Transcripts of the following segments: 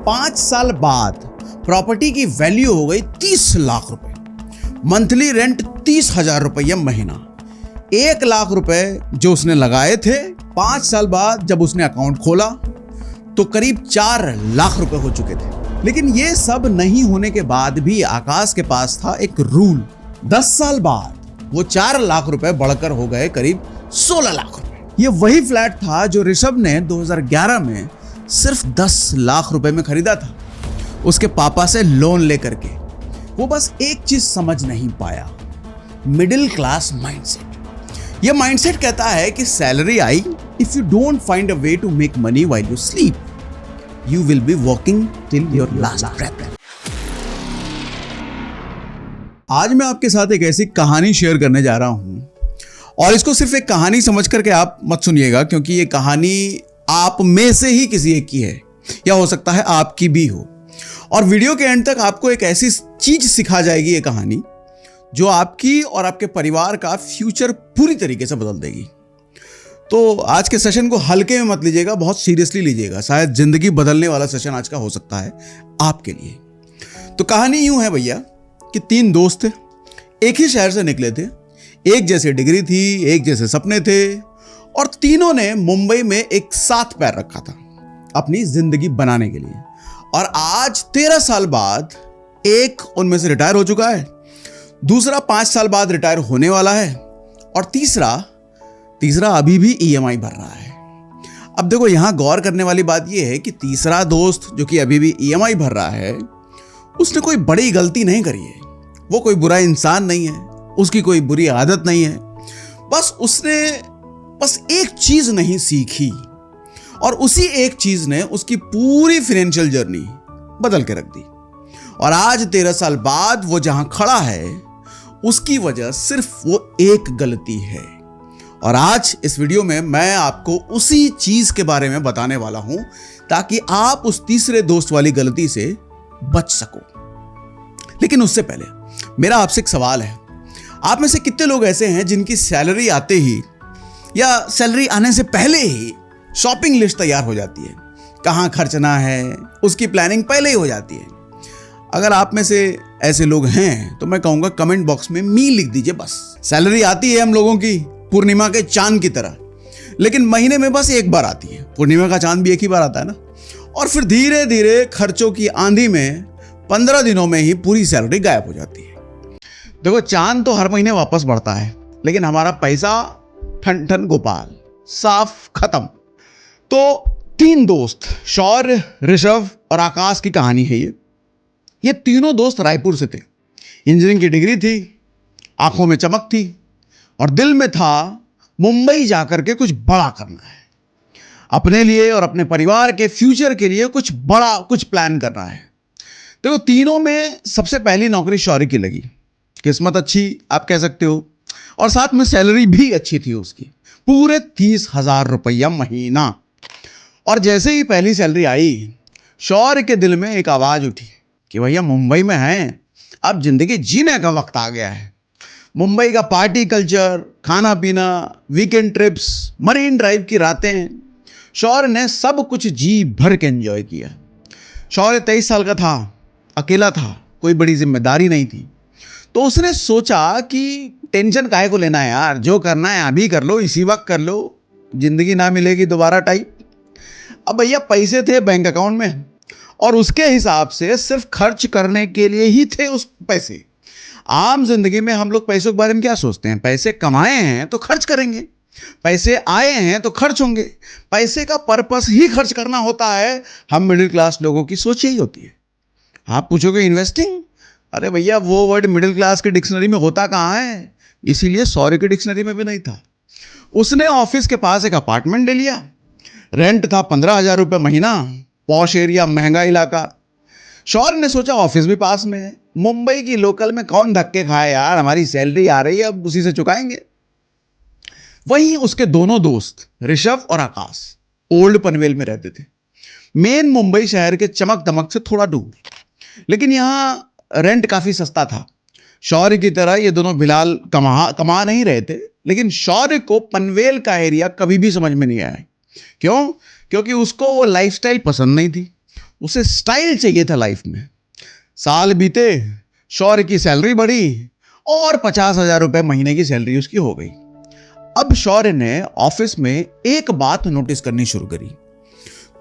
5 साल बाद प्रॉपर्टी की वैल्यू हो गई 30 लाख रुपए, मंथली रेंट 30,000 रुपया महीना। 1 लाख रुपए जो उसने लगाए थे, 5 साल बाद जब उसने अकाउंट खोला तो करीब 4 लाख रुपए हो चुके थे। लेकिन ये सब नहीं होने के बाद भी आकाश के पास था एक रूल। 10 साल बाद वो 4 लाख रुपए बढ़कर हो गए करीब 16 लाख रुपए। ये वही फ्लैट था जो ऋषभ ने 2011 में सिर्फ 10 लाख रुपए में खरीदा था, उसके पापा से लोन लेकर के। वो बस एक चीज समझ नहीं पाया, मिडिल क्लास माइंडसेट। ये माइंडसेट कहता है कि सैलरी आई, if you don't find a way to make money while you sleep, you will be working till your last breath. आज मैं आपके साथ एक ऐसी कहानी शेयर करने जा रहा हूं, और इसको सिर्फ एक कहानी समझ करके आप मत सुनिएगा, क्योंकि ये कहानी आप में से ही किसी एक की है, या हो सकता है आपकी भी हो। और वीडियो के एंड तक आपको एक ऐसी चीज सिखा जाएगी ये कहानी, जो आपकी और आपके परिवार का फ्यूचर पूरी तरीके से बदल देगी। तो आज के सेशन को हल्के में मत लीजिएगा, बहुत सीरियसली लीजिएगा। शायद जिंदगी बदलने वाला सेशन आज का हो सकता है आपके लिए। तो कहानी यूं है भैया कि 3 दोस्त थे, एक ही शहर से निकले थे, एक जैसी डिग्री थी, एक जैसे सपने थे, और तीनों ने मुंबई में एक साथ पैर रखा था अपनी जिंदगी बनाने के लिए। और आज 13 साल बाद एक उनमें से रिटायर हो चुका है, दूसरा 5 साल बाद रिटायर होने वाला है, और तीसरा अभी भी ईएमआई भर रहा है। अब देखो, यहां गौर करने वाली बात यह है कि तीसरा दोस्त जो कि अभी भी ईएमआई भर रहा है, उसने कोई बड़ी गलती नहीं करी है, वो कोई बुरा इंसान नहीं है, उसकी कोई बुरी आदत नहीं है। उसने बस एक चीज नहीं सीखी, और उसी एक चीज ने उसकी पूरी फाइनेंशियल जर्नी बदल के रख दी। और आज 13 साल बाद वो जहां खड़ा है, उसकी वजह सिर्फ वो एक गलती है। और आज इस वीडियो में मैं आपको उसी चीज के बारे में बताने वाला हूं, ताकि आप उस तीसरे दोस्त वाली गलती से बच सको। लेकिन उससे पहले मेरा आपसे एक सवाल है, आप में से कितने लोग ऐसे हैं जिनकी सैलरी आते ही या सैलरी आने से पहले ही शॉपिंग लिस्ट तैयार हो जाती है, कहां खर्चना है उसकी प्लानिंग पहले ही हो जाती है? अगर आप में से ऐसे लोग हैं तो मैं कहूंगा कमेंट बॉक्स में मी लिख दीजिए। बस सैलरी आती है हम लोगों की पूर्णिमा के चांद की तरह, लेकिन महीने में बस एक बार आती है। पूर्णिमा का चांद भी एक ही बार आता है ना। और फिर धीरे धीरे खर्चों की आंधी में 15 दिनों में ही पूरी सैलरी गायब हो जाती है। देखो, चांद तो हर महीने वापस बढ़ता है, लेकिन हमारा पैसा ठन ठन गोपाल, साफ खत्म। तो 3 दोस्त, शौर्य, ऋषभ और आकाश की कहानी है ये तीनों दोस्त रायपुर से थे। इंजीनियरिंग की डिग्री थी, आंखों में चमक थी, और दिल में था मुंबई जाकर के कुछ बड़ा करना है, अपने लिए और अपने परिवार के फ्यूचर के लिए कुछ बड़ा, कुछ प्लान करना है। देखो, तीनों में सबसे पहली नौकरी शौर्य की लगी। किस्मत अच्छी आप कह सकते हो, और साथ में सैलरी भी अच्छी थी उसकी, पूरे 30,000 रुपया महीना। और जैसे ही पहली सैलरी आई, शौर्य के दिल में एक आवाज उठी कि भैया मुंबई में हैं, अब जिंदगी जीने का वक्त आ गया है। मुंबई का पार्टी कल्चर, खाना पीना, वीकेंड ट्रिप्स, मरीन ड्राइव की रातें, शौर्य ने सब कुछ जी भर के एंजॉय किया। शौर्य 23 साल का था, अकेला था, कोई बड़ी जिम्मेदारी नहीं थी। तो उसने सोचा कि टेंशन काहे को लेना है यार, जो करना है अभी कर लो, इसी वक्त कर लो, जिंदगी ना मिलेगी दोबारा टाइप। अब भैया पैसे थे बैंक अकाउंट में, और उसके हिसाब से सिर्फ खर्च करने के लिए ही थे उस पैसे। आम जिंदगी में हम लोग पैसों के बारे में क्या सोचते हैं? पैसे कमाए हैं तो खर्च करेंगे, पैसे आए हैं तो खर्च होंगे, पैसे का पर्पस ही खर्च करना होता है। हम मिडिल क्लास लोगों की सोच यही होती है। आप पूछोगे इन्वेस्टिंग, अरे भैया वो वर्ड मिडिल क्लास की डिक्शनरी में होता कहाँ है, इसीलिए शौर्य की डिक्शनरी में भी नहीं था। उसने ऑफिस के पास एक अपार्टमेंट ले लिया, रेंट था 15,000 रुपये महीना, पॉश एरिया, महंगा इलाका। शौर्य ने सोचा ऑफिस भी पास में है, मुंबई की लोकल में कौन धक्के खाए यार, हमारी सैलरी आ रही है, अब उसी से चुकाएंगे। वहीं उसके दोनों दोस्त ऋषभ और आकाश ओल्ड पनवेल में रहते थे, मेन मुंबई शहर के चमक दमक से थोड़ा दूर, लेकिन यहाँ रेंट काफी सस्ता था। शौर्य की तरह ये दोनों फिलहाल कमा नहीं रहे थे, लेकिन शौर्य को पनवेल का एरिया कभी भी समझ में नहीं आया। क्यों? क्योंकि उसको वो लाइफस्टाइल पसंद नहीं थी, उसे स्टाइल चाहिए था लाइफ में। साल बीते, शौर्य की सैलरी बढ़ी और 50,000 रुपए महीने की सैलरी उसकी हो गई। अब शौर्य ने ऑफिस में एक बात नोटिस करनी शुरू करी।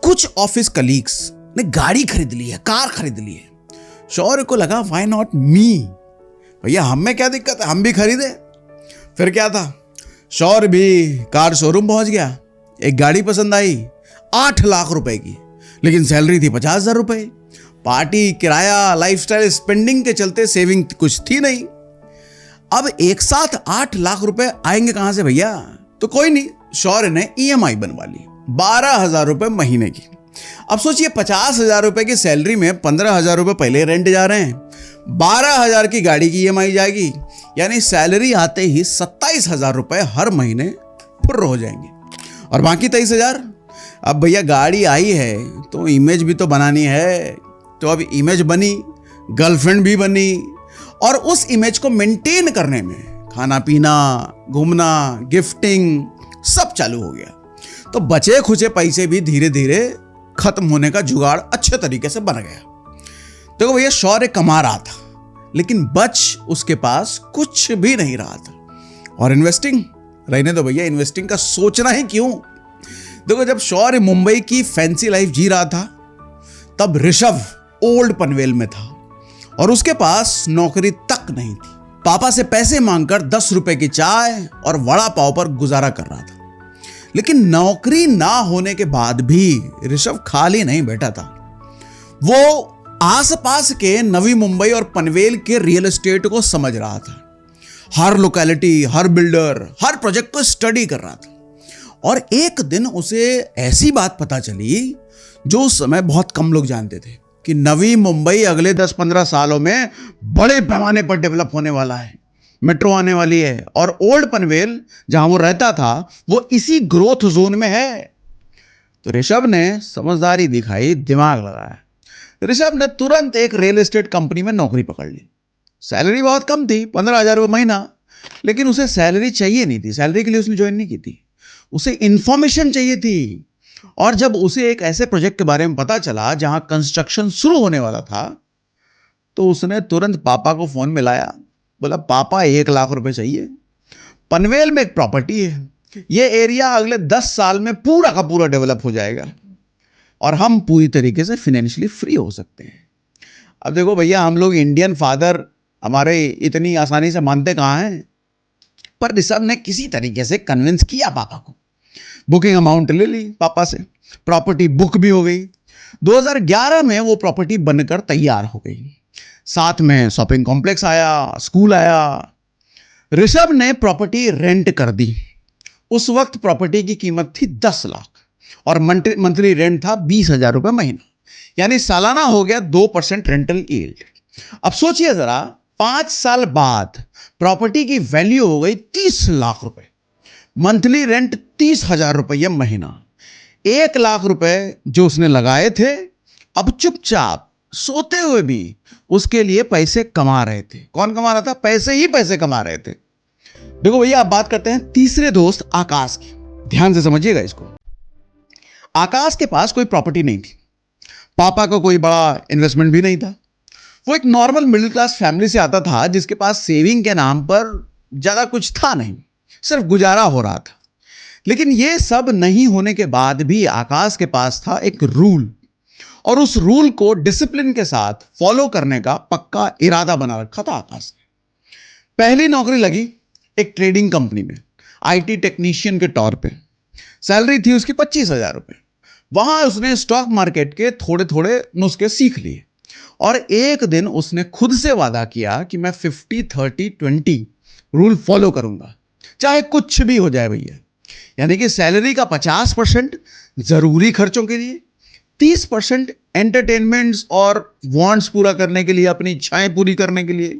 कुछ ऑफिस कलीग्स ने गाड़ी खरीद ली है, कार खरीद ली है। शौर्य को लगा व्हाई नॉट मी, भैया हम में क्या दिक्कत है, हम भी खरीदे। फिर क्या था, शौर्य भी कार शोरूम पहुंच गया। एक गाड़ी पसंद आई 8 लाख रुपए की, लेकिन सैलरी थी 50,000 रुपए। पार्टी, किराया, लाइफस्टाइल, स्पेंडिंग के चलते सेविंग कुछ थी नहीं। अब एक साथ 8 लाख रुपए आएंगे कहां से भैया? तो कोई नहीं, शौर्य ने ईएमआई बनवा ली 12,000 रुपए महीने की। अब सोचिए 50,000 रुपए की सैलरी में 15,000 रुपए पहले रेंट जा रहे हैं, 12,000 की गाड़ी की ईएमआई जाएगी, यानी सैलरी आते ही 27,000 रुपए हर महीने फुर्र हो जाएंगे। और बाकी 23,000, अब भैया गाड़ी आई है तो इमेज भी तो बनानी है। तो अब इमेज बनी, गर्लफ्रेंड भी बनी, और उस इमेज को मेंटेन करने में खाना पीना, घूमना, गिफ्टिंग सब चालू हो गया। तो बचे खुचे पैसे भी धीरे धीरे खत्म होने का जुगाड़ अच्छे तरीके से बन गया। देखो भैया, शौर्य कमा रहा था लेकिन बच उसके पास कुछ भी नहीं रहा था। और इन्वेस्टिंग रहने दो भैया, इन्वेस्टिंग का सोचना ही क्यों। देखो, जब शौर्य मुंबई की फैंसी लाइफ जी रहा था तब ऋषभ ओल्ड पनवेल में था और उसके पास नौकरी तक नहीं थी। पापा से पैसे मांगकर 10 रुपए की चाय और वड़ा पाव पर गुजारा कर रहा था। लेकिन नौकरी ना होने के बाद भी ऋषभ खाली नहीं बैठा था। वो आसपास के नवी मुंबई और पनवेल के रियल एस्टेट को समझ रहा था। हर लोकेलिटी, हर बिल्डर, हर प्रोजेक्ट को स्टडी कर रहा था। और एक दिन उसे ऐसी बात पता चली जो उस समय बहुत कम लोग जानते थे, कि नवी मुंबई अगले 10-15 सालों में बड़े पैमाने पर डेवलप होने वाला है, मेट्रो आने वाली है, और ओल्ड पनवेल जहां वो रहता था वो इसी ग्रोथ जोन में है। तो ऋषभ ने समझदारी दिखाई, दिमाग लगाया। ऋषभ ने तुरंत एक रियल एस्टेट कंपनी में नौकरी पकड़ ली। सैलरी बहुत कम थी, 15,000 रुपये महीना, लेकिन उसे सैलरी चाहिए नहीं थी। सैलरी के लिए उसने ज्वाइन नहीं की थी, उसे इंफॉर्मेशन चाहिए थी। और जब उसे एक ऐसे प्रोजेक्ट के बारे में पता चला जहां कंस्ट्रक्शन शुरू होने वाला था, तो उसने तुरंत पापा को फोन मिलाया। बोला, पापा 1 लाख रुपए चाहिए, पनवेल में एक प्रॉपर्टी है, ये एरिया अगले 10 साल में पूरा का पूरा डेवलप हो जाएगा और हम पूरी तरीके से फाइनेंशियली फ्री हो सकते हैं। अब देखो भैया, हम लोग इंडियन फादर हमारे इतनी आसानी से मानते कहाँ हैं, पर ऋषभ ने किसी तरीके से कन्विंस किया पापा को। बुकिंग अमाउंट ले ली पापा से, प्रॉपर्टी बुक भी हो गई। 2011 में वो प्रॉपर्टी बनकर तैयार हो गई। साथ में शॉपिंग कॉम्प्लेक्स आया, स्कूल आया। ऋषभ ने प्रॉपर्टी रेंट कर दी। उस वक्त प्रॉपर्टी की कीमत थी 10 लाख और मंथली रेंट था 20,000 रुपये महीना, यानी सालाना हो गया 2% रेंटल यील्ड। अब सोचिए जरा, 5 साल बाद प्रॉपर्टी की वैल्यू हो गई 30 लाख रुपए, मंथली रेंट 30,000 रुपये महीना। 1 लाख रुपए जो उसने लगाए थे, अब चुपचाप सोते हुए भी उसके लिए पैसे कमा रहे थे। कौन कमा रहा था? पैसे ही पैसे कमा रहे थे। देखो भैया, आप बात करते हैं तीसरे दोस्त आकाश की। ध्यान से समझिएगा इसको। आकाश के पास कोई प्रॉपर्टी नहीं थी, पापा को कोई बड़ा इन्वेस्टमेंट भी नहीं था। वो एक नॉर्मल मिडिल क्लास फैमिली से आता था जिसके पास सेविंग के नाम पर ज्यादा कुछ था नहीं, सिर्फ गुजारा हो रहा था। लेकिन ये सब नहीं होने के बाद भी आकाश के पास था एक रूल, और उस रूल को डिसिप्लिन के साथ फॉलो करने का पक्का इरादा बना रखा था आकाश ने। पहली नौकरी लगी एक ट्रेडिंग कंपनी में, आईटी टेक्नीशियन के तौर पे। सैलरी थी उसकी 25,000 रुपये। वहां उसने स्टॉक मार्केट के थोड़े थोड़े नुस्खे सीख लिए और एक दिन उसने खुद से वादा किया कि मैं 50-30-20 रूल फॉलो करूंगा, चाहे कुछ भी हो जाए भैया। यानी कि सैलरी का 50% जरूरी खर्चों के लिए, 30% एंटरटेनमेंट्स और वांट्स पूरा करने के लिए, अपनी इच्छाएं पूरी करने के लिए,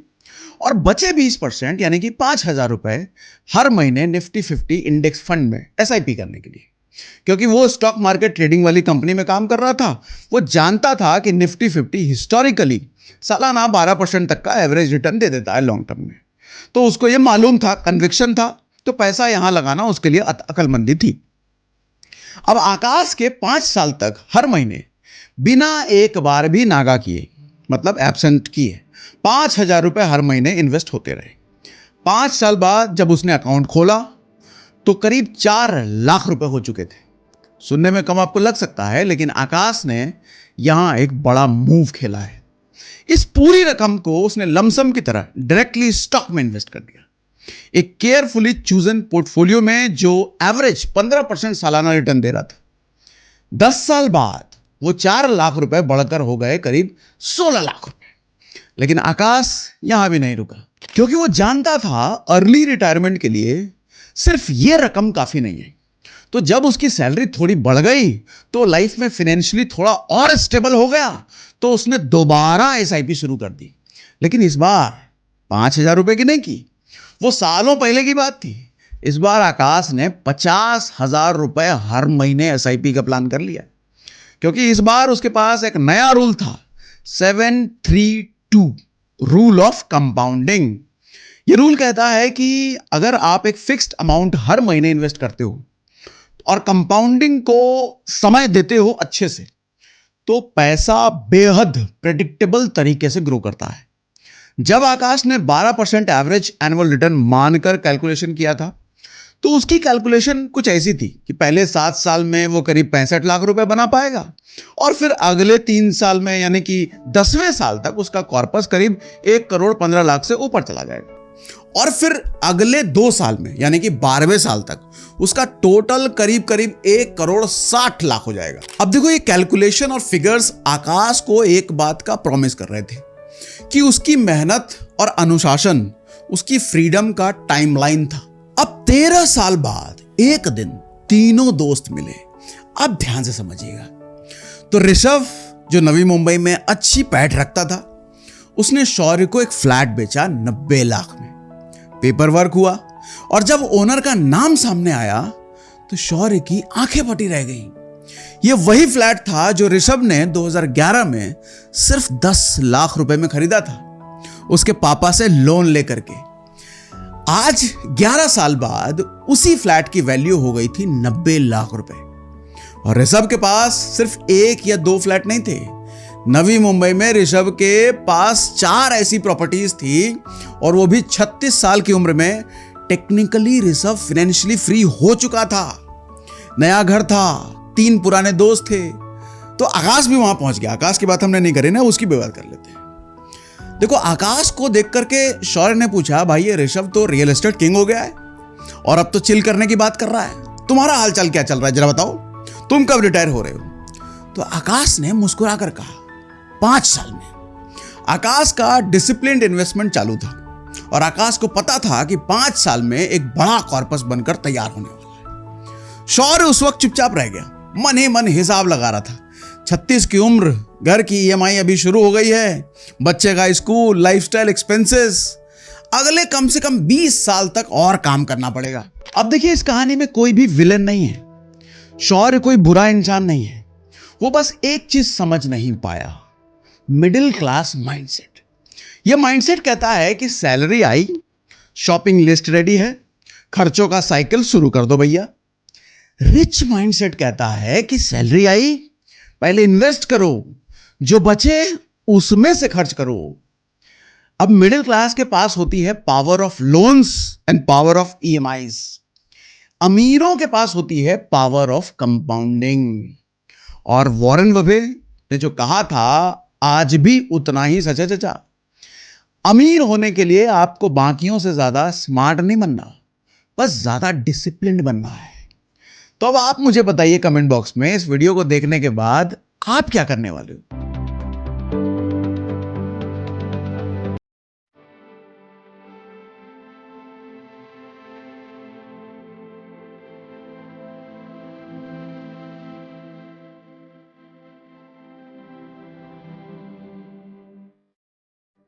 और बचे 20% यानी कि 5,000 रुपए हर महीने निफ्टी 50 इंडेक्स फंड में एसआईपी करने के लिए। क्योंकि वो स्टॉक मार्केट ट्रेडिंग वाली कंपनी में काम कर रहा था, वो जानता था कि निफ्टी 50 हिस्टोरिकली सालाना 12% तक का एवरेज रिटर्न दे देता है लॉन्ग टर्म में। तो उसको ये मालूम था, कन्विक्शन था, तो पैसा यहां लगाना उसके लिए अकलमंदी थी। अब आकाश के 5 साल तक हर महीने बिना एक बार भी नागा किए, मतलब एब्सेंट किए 5,000 रुपये हर महीने इन्वेस्ट होते रहे। 5 साल बाद जब उसने अकाउंट खोला तो करीब 4 लाख रुपए हो चुके थे। सुनने में कम आपको लग सकता है, लेकिन आकाश ने यहां एक बड़ा मूव खेला है। इस पूरी रकम को उसने लमसम की तरह डायरेक्टली स्टॉक में इन्वेस्ट कर दिया, एक केयरफुली चूजन पोर्टफोलियो में जो एवरेज 15% सालाना रिटर्न दे रहा था। 10 साल बाद वो 4 लाख रुपए बढ़कर हो गए करीब 16 लाख रुपए। लेकिन आकाश यहां भी नहीं रुका, क्योंकि वो जानता था अर्ली रिटायरमेंट के लिए सिर्फ ये रकम काफी नहीं है। तो जब उसकी सैलरी थोड़ी बढ़ गई तो लाइफ में फाइनेंशियली थोड़ा और स्टेबल हो गया, तो उसने दोबारा एसआईपी शुरू कर दी। लेकिन इस बार 5,000 रुपए की नहीं की, वो सालों पहले की बात थी। इस बार आकाश ने 50,000 रुपए हर महीने एसआईपी का प्लान कर लिया, क्योंकि इस बार उसके पास एक नया रूल था, 732 रूल ऑफ कंपाउंडिंग। ये रूल कहता है कि अगर आप एक फिक्स्ड अमाउंट हर महीने इन्वेस्ट करते हो और कंपाउंडिंग को समय देते हो अच्छे से, तो पैसा बेहद प्रेडिक्टेबल तरीके से ग्रो करता है। जब आकाश ने 12% एवरेज एनुअल रिटर्न मानकर कैलकुलेशन किया था, तो उसकी कैलकुलेशन कुछ ऐसी थी कि पहले 7 साल में वो करीब 65 लाख रुपए बना पाएगा, और फिर अगले 3 साल में यानी कि 10वें साल तक उसका कॉर्पस करीब 1,15,00,000 से ऊपर चला जाएगा, और फिर अगले 2 साल में यानी कि 12वें साल तक उसका टोटल करीब 1,60,00,000 हो जाएगा। अब देखो, ये कैलकुलेशन और फिगर्स आकाश को एक बात का प्रॉमिस कर रहे थे कि उसकी मेहनत और अनुशासन उसकी फ्रीडम का टाइमलाइन था। अब 13 साल बाद एक दिन तीनों दोस्त मिले। अब ध्यान से समझिएगा। तो ऋषभ, जो नवी मुंबई में अच्छी पैठ रखता था, उसने शौर्य को एक फ्लैट बेचा 90 लाख में। पेपर वर्क हुआ और जब ओनर का नाम सामने आया तो शौर्य की आंखें फटी रह गईं। यह वही फ्लैट था जो ऋषभ ने 2011 में सिर्फ 10 लाख रुपए में खरीदा था, उसके पापा से लोन लेकर के। आज 11 साल बाद उसी फ्लैट की वैल्यू हो गई थी 90 लाख रुपए। और ऋषभ के पास सिर्फ 1 या 2 फ्लैट नहीं थे। नवी मुंबई में ऋषभ के पास 4 ऐसी प्रॉपर्टीज थी, और वो भी 36 साल की उम्र में। टेक्निकली ऋषभ फाइनेंशियली फ्री हो चुका था, नया घर था, 3 पुराने दोस्त थे। तो आकाश भी वहां पहुंच गया। आकाश की बात हमने नहीं करी ना, उसकी भी बात कर लेते हैं। देखो, आकाश को देख करके शौर्य ने पूछा, भाई ये ऋषभ तो रियल एस्टेट किंग हो गया है और अब तो चिल करने की बात कर रहा है, तुम्हारा हालचाल क्या चल रहा है, जरा बताओ, तुम कब रिटायर हो रहे हो? तो आकाश ने मुस्कुरा कर कहा, 5 साल में। आकाश का डिसिप्लिन्ड इन्वेस्टमेंट चालू था और आकाश को पता था कि 5 साल में एक बड़ा कॉर्पस बनकर तैयार होने वाला है। शौर्य उस वक्त चुपचाप रह गया, मन ही मन हिसाब लगा रहा था। 36 की उम्र, घर की ईएमआई अभी शुरू हो गई है, बच्चे का स्कूल, लाइफस्टाइल एक्सपेंसेस, अगले कम से कम 20 साल तक और काम करना पड़ेगा। अब देखिए, इस कहानी में कोई भी विलेन नहीं है। शौर्य कोई बुरा इंसान नहीं है, वो बस एक चीज समझ नहीं पाया, मिडिल क्लास माइंडसेट। यह माइंडसेट कहता है कि सैलरी आई, शॉपिंग लिस्ट रेडी है, खर्चों का साइकिल शुरू कर दो भैया। रिच माइंडसेट कहता है कि सैलरी आई, पहले इन्वेस्ट करो, जो बचे उसमें से खर्च करो। अब मिडिल क्लास के पास होती है power of loans and power of EMIs. अमीरों के पास होती है पावर ऑफ कंपाउंडिंग। और वॉरेन बफे ने जो कहा था आज भी उतना ही सच है चचा। अमीर होने के लिए आपको बाकियों से ज्यादा स्मार्ट नहीं बनना, बस ज्यादा डिसिप्लिन्ड बनना है। तो अब आप मुझे बताइए कमेंट बॉक्स में, इस वीडियो को देखने के बाद आप क्या करने वाले हो?